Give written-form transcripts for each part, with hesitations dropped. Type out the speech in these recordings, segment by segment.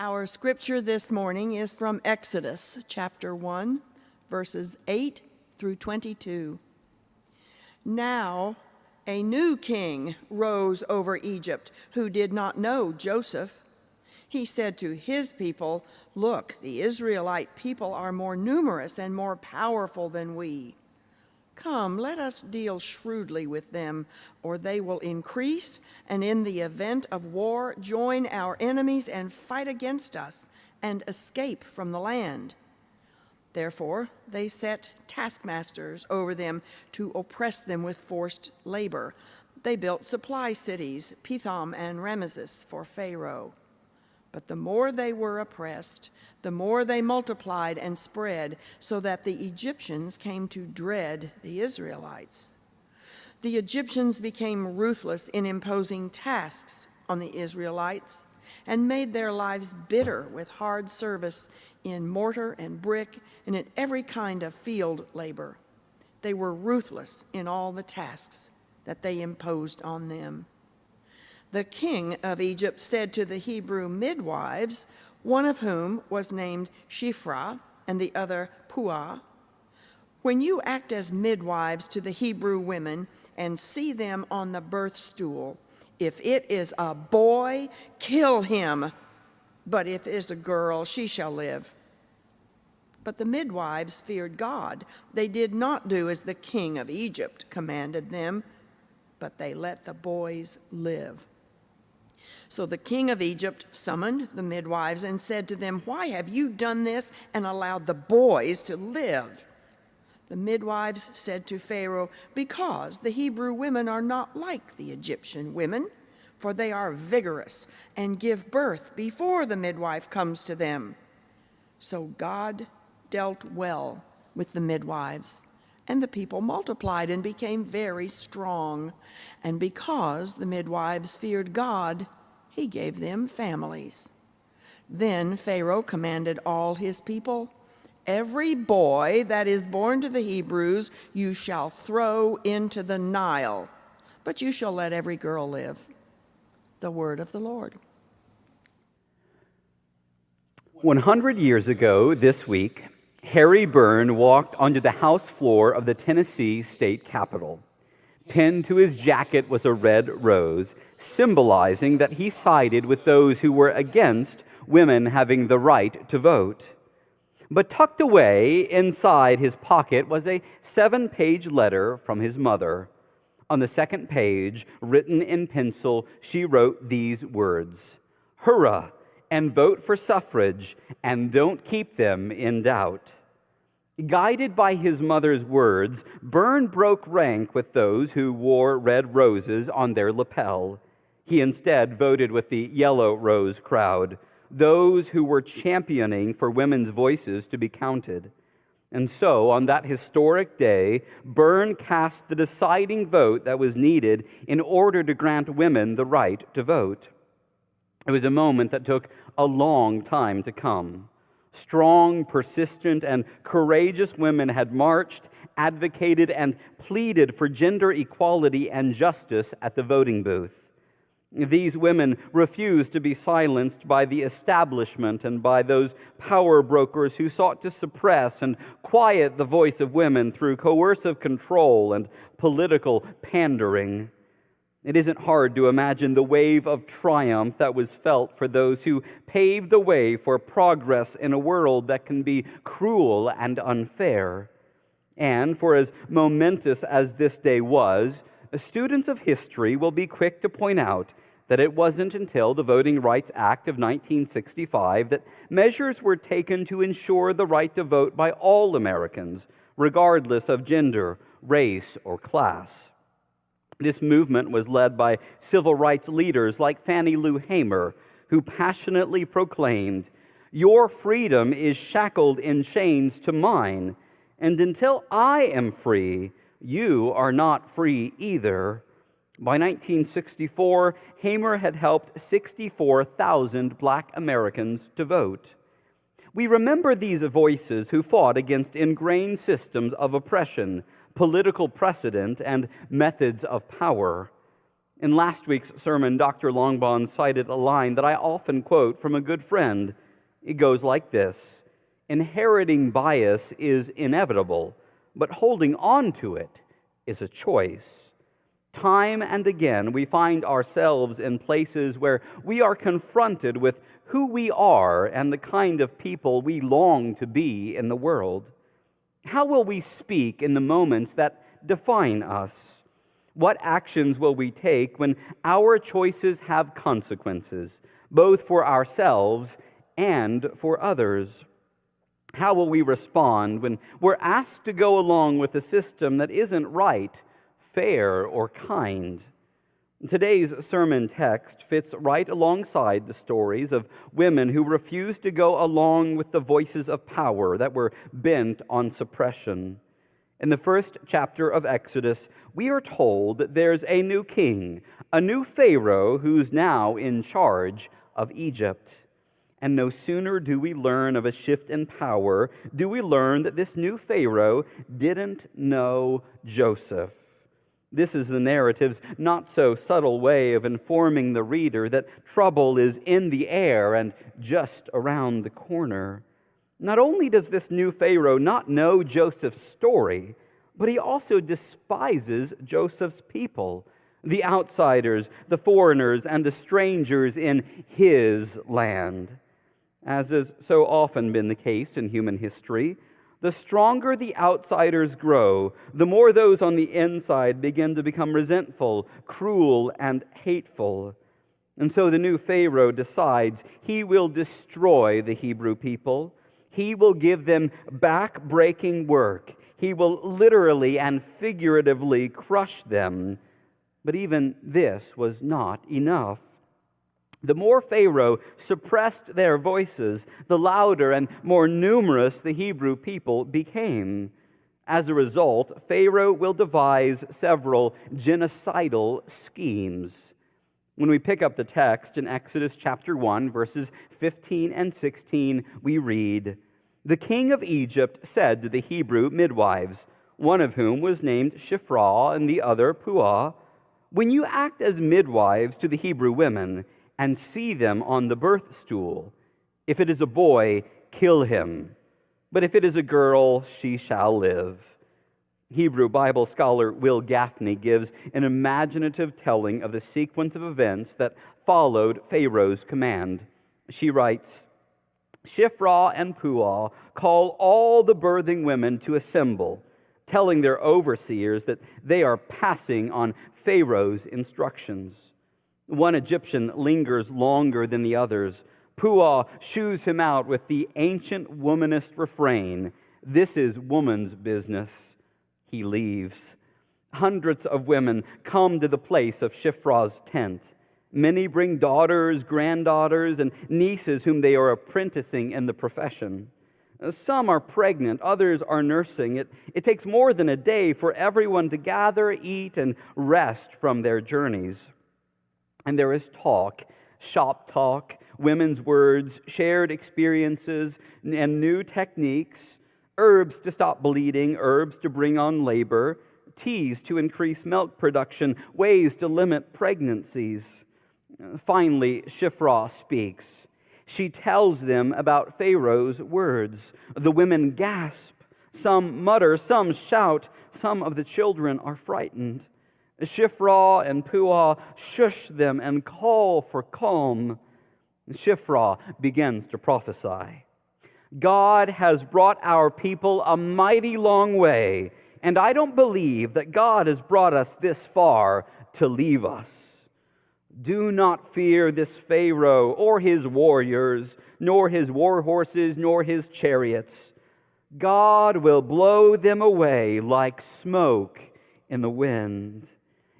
Our scripture this morning is from Exodus chapter 1, verses 8 through 22. Now a new king rose over Egypt who did not know Joseph. He said to his people, "Look, the Israelite people are more numerous and more powerful than we. Come, let us deal shrewdly with them, or they will increase, and in the event of war, join our enemies and fight against us, and escape from the land." Therefore, they set taskmasters over them to oppress them with forced labor. They built supply cities, Pithom and Ramesses, for Pharaoh. But the more they were oppressed, the more they multiplied and spread, so that the Egyptians came to dread the Israelites. The Egyptians became ruthless in imposing tasks on the Israelites and made their lives bitter with hard service in mortar and brick and in every kind of field labor. They were ruthless in all the tasks that they imposed on them. The king of Egypt said to the Hebrew midwives, one of whom was named Shiphrah and the other Puah, "When you act as midwives to the Hebrew women and see them on the birth stool, if it is a boy, kill him, but if it is a girl, she shall live." But the midwives feared God. They did not do as the king of Egypt commanded them, but they let the boys live. So the king of Egypt summoned the midwives and said to them, "Why have you done this and allowed the boys to live?" The midwives said to Pharaoh, "Because the Hebrew women are not like the Egyptian women, for they are vigorous and give birth before the midwife comes to them." So God dealt well with the midwives, and the people multiplied and became very strong. And because the midwives feared God, he gave them families. Then Pharaoh commanded all his people, "Every boy that is born to the Hebrews you shall throw into the Nile, but you shall let every girl live." The word of the Lord. 100 years ago this week, Harry Byrne walked onto the House floor of the Tennessee state capitol. Pinned to his jacket was a red rose, symbolizing that he sided with those who were against women having the right to vote. But tucked away inside his pocket was a 7-page letter from his mother. On the second page, written in pencil, she wrote these words: "Hurrah and vote for suffrage, and don't keep them in doubt." Guided by his mother's words, Byrne broke rank with those who wore red roses on their lapel. He instead voted with the yellow rose crowd, those who were championing for women's voices to be counted. And so, on that historic day, Byrne cast the deciding vote that was needed in order to grant women the right to vote. It was a moment that took a long time to come. Strong, persistent, and courageous women had marched, advocated, and pleaded for gender equality and justice at the voting booth. These women refused to be silenced by the establishment and by those power brokers who sought to suppress and quiet the voice of women through coercive control and political pandering. It isn't hard to imagine the wave of triumph that was felt for those who paved the way for progress in a world that can be cruel and unfair. And for as momentous as this day was, students of history will be quick to point out that it wasn't until the Voting Rights Act of 1965 that measures were taken to ensure the right to vote by all Americans, regardless of gender, race, or class. This movement was led by civil rights leaders like Fannie Lou Hamer, who passionately proclaimed, "Your freedom is shackled in chains to mine, and until I am free, you are not free either." By 1964, Hamer had helped 64,000 Black Americans to vote. We remember these voices who fought against ingrained systems of oppression, political precedent, and methods of power. In last week's sermon, Dr. Longbond cited a line that I often quote from a good friend. It goes like this: "Inheriting bias is inevitable, but holding on to it is a choice." Time and again, we find ourselves in places where we are confronted with who we are and the kind of people we long to be in the world. How will we speak in the moments that define us? What actions will we take when our choices have consequences, both for ourselves and for others? How will we respond when we're asked to go along with a system that isn't right, fair, or kind? Today's sermon text fits right alongside the stories of women who refused to go along with the voices of power that were bent on suppression. In the first chapter of Exodus, we are told that there's a new king, a new Pharaoh who's now in charge of Egypt. And no sooner do we learn of a shift in power, do we learn that this new Pharaoh didn't know Joseph. This is the narrative's not so subtle way of informing the reader that trouble is in the air and just around the corner. Not only does this new Pharaoh not know Joseph's story, but he also despises Joseph's people, the outsiders, the foreigners, and the strangers in his land. As has so often been the case in human history, the stronger the outsiders grow, the more those on the inside begin to become resentful, cruel, and hateful. And so the new Pharaoh decides he will destroy the Hebrew people. He will give them back-breaking work. He will literally and figuratively crush them. But even this was not enough. The more Pharaoh suppressed their voices, the louder and more numerous the Hebrew people became. As a result, Pharaoh will devise several genocidal schemes. When we pick up the text in Exodus chapter 1, verses 15 and 16, we read, "The king of Egypt said to the Hebrew midwives, one of whom was named Shiphrah and the other Puah, 'When you act as midwives to the Hebrew women and see them on the birth stool, if it is a boy, kill him. But if it is a girl, she shall live.'" Hebrew Bible scholar Will Gaffney gives an imaginative telling of the sequence of events that followed Pharaoh's command. She writes, "Shiphrah and Puah call all the birthing women to assemble, telling their overseers that they are passing on Pharaoh's instructions. One Egyptian lingers longer than the others. Puah shoos him out with the ancient womanist refrain, 'This is woman's business.' He leaves. Hundreds of women come to the place of Shiphrah's tent. Many bring daughters, granddaughters, and nieces whom they are apprenticing in the profession. Some are pregnant, others are nursing. It takes more than a day for everyone to gather, eat, and rest from their journeys. And there is talk, shop talk, women's words, shared experiences, and new techniques, herbs to stop bleeding, herbs to bring on labor, teas to increase milk production, ways to limit pregnancies. Finally, Shiphrah speaks. She tells them about Pharaoh's words. The women gasp. Some mutter, some shout. Some of the children are frightened. Shiphrah and Puah shush them and call for calm. Shiphrah begins to prophesy. "God has brought our people a mighty long way, and I don't believe that God has brought us this far to leave us. Do not fear this Pharaoh or his warriors, nor his war horses, nor his chariots. God will blow them away like smoke in the wind.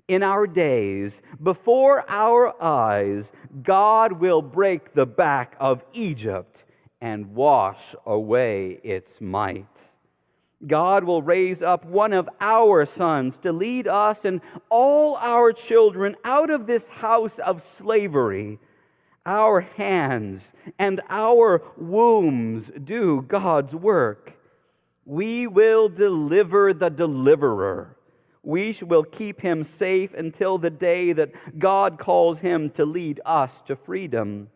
In our days, before our eyes, God will break the back of Egypt and wash away its might. God will raise up one of our sons to lead us and all our children out of this house of slavery. Our hands and our wombs do God's work. We will deliver the deliverer. We will keep him safe until the day that God calls him to lead us to freedom.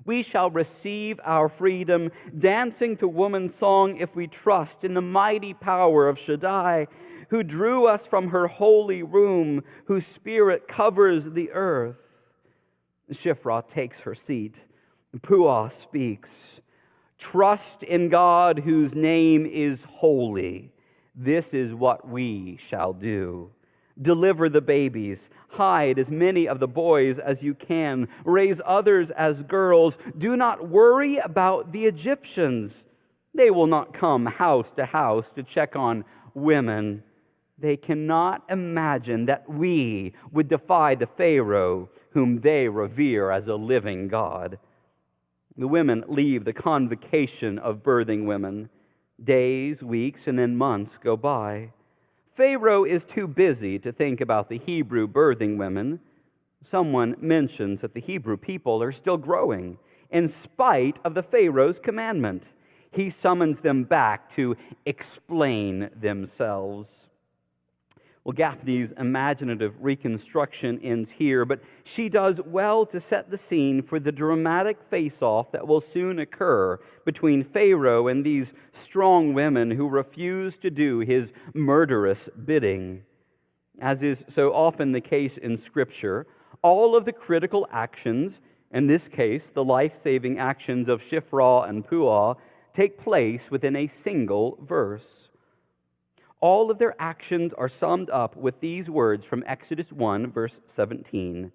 We shall receive our freedom, dancing to woman's song if we trust in the mighty power of Shaddai, who drew us from her holy room, whose spirit covers the earth. Shiphrah takes her seat. Puah speaks. Trust in God whose name is holy. This is what we shall do. Deliver the babies. Hide as many of the boys as you can. Raise others as girls. Do not worry about the Egyptians. They will not come house to check on women. They cannot imagine that we would defy the Pharaoh, whom they revere as a living God. The women leave the convocation of birthing women. Days, weeks, and then months go by. Pharaoh is too busy to think about the Hebrew birthing women. Someone mentions that the Hebrew people are still growing in spite of the Pharaoh's commandment. He summons them back to explain themselves. Well, Gaffney's imaginative reconstruction ends here, but she does well to set the scene for the dramatic face-off that will soon occur between Pharaoh and these strong women who refuse to do his murderous bidding. As is so often the case in Scripture, all of the critical actions, in this case the life-saving actions of Shiphrah and Puah, take place within a single verse. All of their actions are summed up with these words from Exodus 1, verse 17.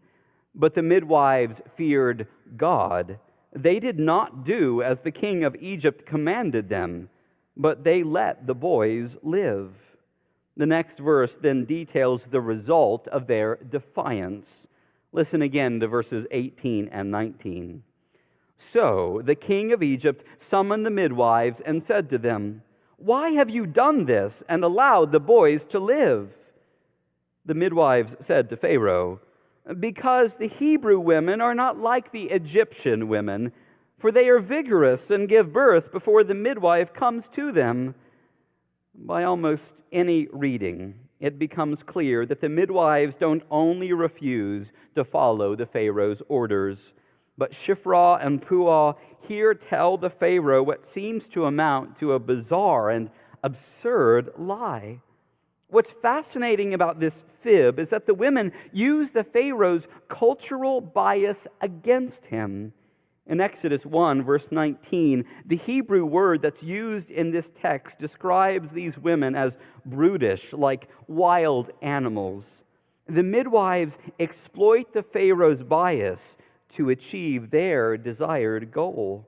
But the midwives feared God. They did not do as the king of Egypt commanded them, but they let the boys live. The next verse then details the result of their defiance. Listen again to verses 18 and 19. So the king of Egypt summoned the midwives and said to them, "Why have you done this and allowed the boys to live?" The midwives said to Pharaoh, "Because the Hebrew women are not like the Egyptian women, for they are vigorous and give birth before the midwife comes to them." By almost any reading, it becomes clear that the midwives don't only refuse to follow the Pharaoh's orders, but Shiphrah and Puah here tell the Pharaoh what seems to amount to a bizarre and absurd lie. What's fascinating about this fib is that the women use the Pharaoh's cultural bias against him. In Exodus 1, verse 19, the Hebrew word that's used in this text describes these women as brutish, like wild animals. The midwives exploit the Pharaoh's bias to achieve their desired goal.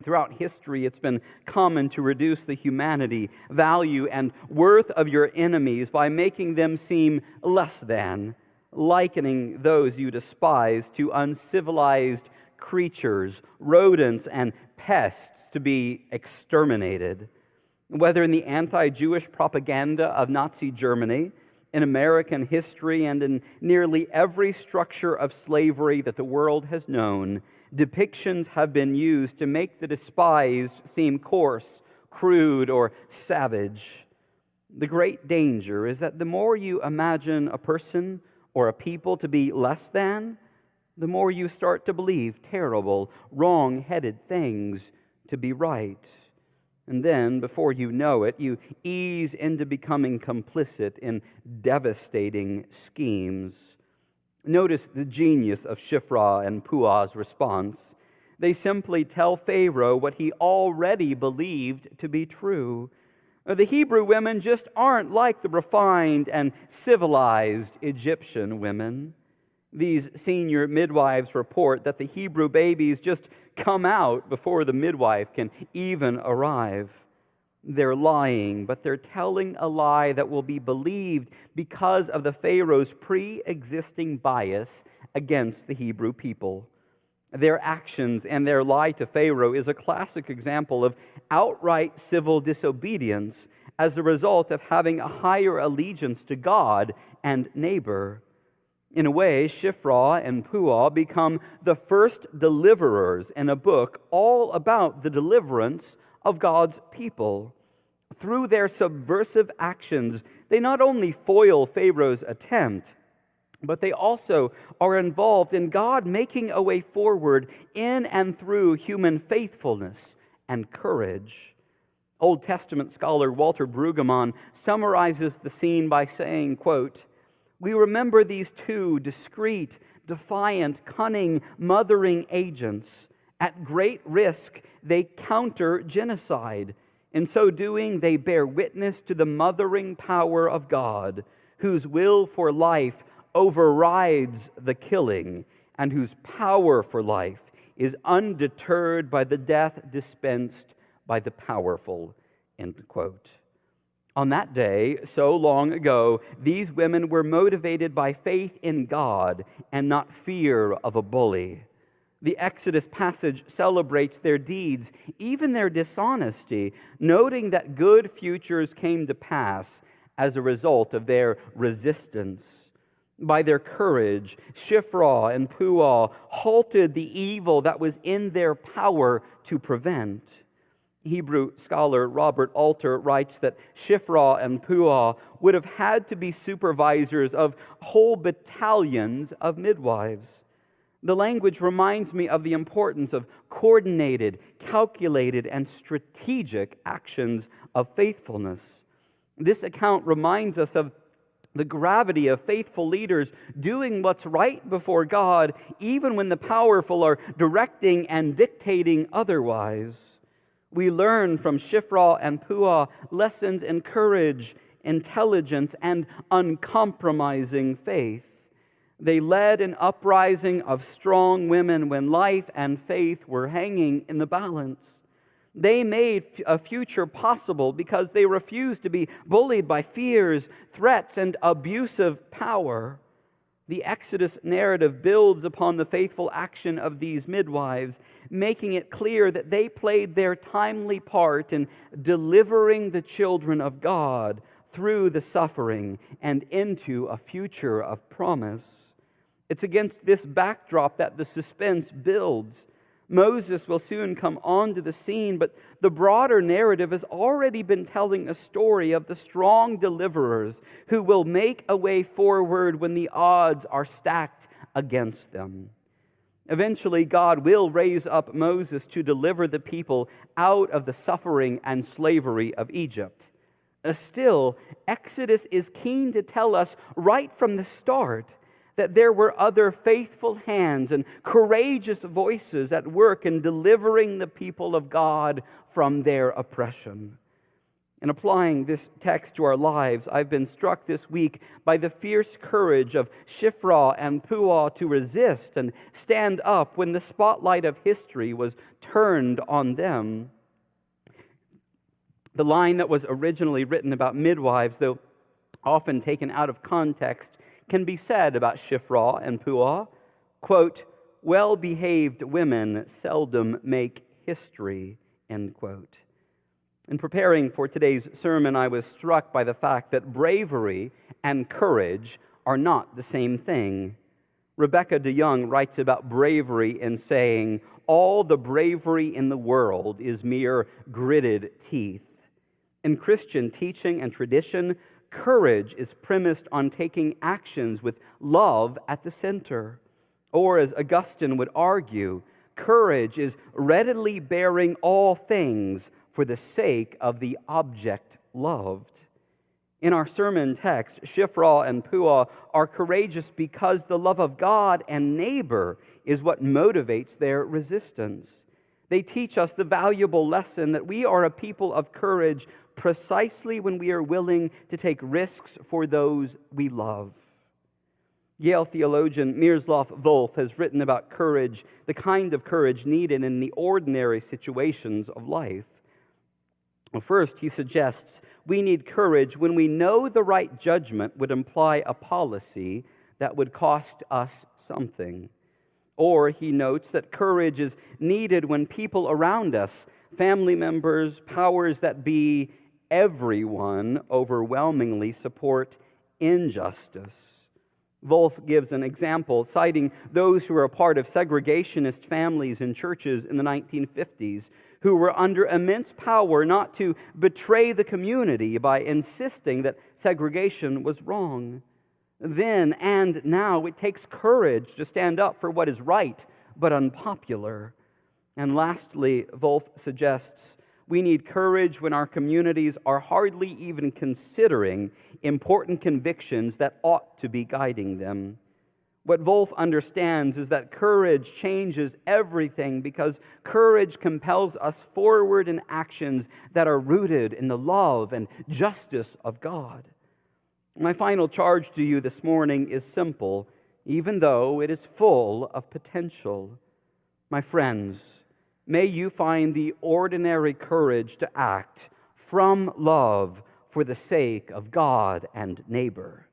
Throughout history, it's been common to reduce the humanity, value, and worth of your enemies by making them seem less than, likening those you despise to uncivilized creatures, rodents, and pests to be exterminated. Whether in the anti-Jewish propaganda of Nazi Germany, in American history, and in nearly every structure of slavery that the world has known, depictions have been used to make the despised seem coarse, crude, or savage. The great danger is that the more you imagine a person or a people to be less than, the more you start to believe terrible, wrong-headed things to be right. And then, before you know it, you ease into becoming complicit in devastating schemes. Notice the genius of Shiphrah and Puah's response. They simply tell Pharaoh what he already believed to be true. The Hebrew women just aren't like the refined and civilized Egyptian women. These senior midwives report that the Hebrew babies just come out before the midwife can even arrive. They're lying, but they're telling a lie that will be believed because of the Pharaoh's pre-existing bias against the Hebrew people. Their actions and their lie to Pharaoh is a classic example of outright civil disobedience as a result of having a higher allegiance to God and neighbor. In a way, Shiphrah and Puah become the first deliverers in a book all about the deliverance of God's people. Through their subversive actions, They not only foil Pharaoh's attempt, but they also are involved in God making a way forward in and through human faithfulness and courage. Old Testament scholar Walter Brueggemann summarizes the scene by saying, quote, "We remember these two discreet, defiant, cunning, mothering agents. At great risk, they counter genocide. In so doing, they bear witness to the mothering power of God, whose will for life overrides the killing, and whose power for life is undeterred by the death dispensed by the powerful." End quote. On that day, so long ago, these women were motivated by faith in God and not fear of a bully. The Exodus passage celebrates their deeds, even their dishonesty, noting that good futures came to pass as a result of their resistance. By their courage, Shiphrah and Puah halted the evil that was in their power to prevent. Hebrew scholar Robert Alter writes that Shiphrah and Puah would have had to be supervisors of whole battalions of midwives. The language reminds me of the importance of coordinated, calculated, and strategic actions of faithfulness. This account reminds us of the gravity of faithful leaders doing what's right before God, even when the powerful are directing and dictating otherwise. We learn from Shiphrah and Puah lessons in courage, intelligence, and uncompromising faith. They led an uprising of strong women when life and faith were hanging in the balance. They made a future possible because they refused to be bullied by fears, threats, and abusive power. The Exodus narrative builds upon the faithful action of these midwives, making it clear that they played their timely part in delivering the children of God through the suffering and into a future of promise. It's against this backdrop that the suspense builds. Moses will soon come onto the scene, but the broader narrative has already been telling a story of the strong deliverers who will make a way forward when the odds are stacked against them. Eventually, God will raise up Moses to deliver the people out of the suffering and slavery of Egypt. Still, Exodus is keen to tell us right from the start that there were other faithful hands and courageous voices at work in delivering the people of God from their oppression. In applying this text to our lives, I've been struck this week by the fierce courage of Shiphrah and Puah to resist and stand up when the spotlight of history was turned on them. The line that was originally written about midwives, though often taken out of context, can be said about Shiphrah and Puah, quote, "Well-behaved women seldom make history," end quote. In preparing for today's sermon, I was struck by the fact that bravery and courage are not the same thing. Rebecca DeYoung writes about bravery in saying, "All the bravery in the world is mere gritted teeth." In Christian teaching and tradition, courage is premised on taking actions with love at the center. Or, as Augustine would argue, courage is readily bearing all things for the sake of the object loved. In our sermon text, Shiphrah and Puah are courageous because the love of God and neighbor is what motivates their resistance. They teach us the valuable lesson that we are a people of courage precisely when we are willing to take risks for those we love. Yale theologian Miroslav Volf has written about courage, the kind of courage needed in the ordinary situations of life. First, he suggests we need courage when we know the right judgment would imply a policy that would cost us something. Or he notes that courage is needed when people around us, family members, powers that be, everyone overwhelmingly support injustice. Wolf gives an example, citing those who were a part of segregationist families and churches in the 1950s, who were under immense power not to betray the community by insisting that segregation was wrong. Then and now it takes courage to stand up for what is right but unpopular. And lastly, Wolf suggests we need courage when our communities are hardly even considering important convictions that ought to be guiding them. What Wolf understands is that courage changes everything because courage compels us forward in actions that are rooted in the love and justice of God. My final charge to you this morning is simple, even though it is full of potential. My friends, may you find the ordinary courage to act from love for the sake of God and neighbor.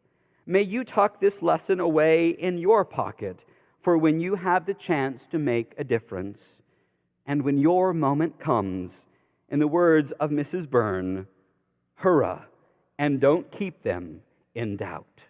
May you tuck this lesson away in your pocket for when you have the chance to make a difference. And when your moment comes, in the words of Mrs. Byrne, hurrah, and don't keep them in doubt.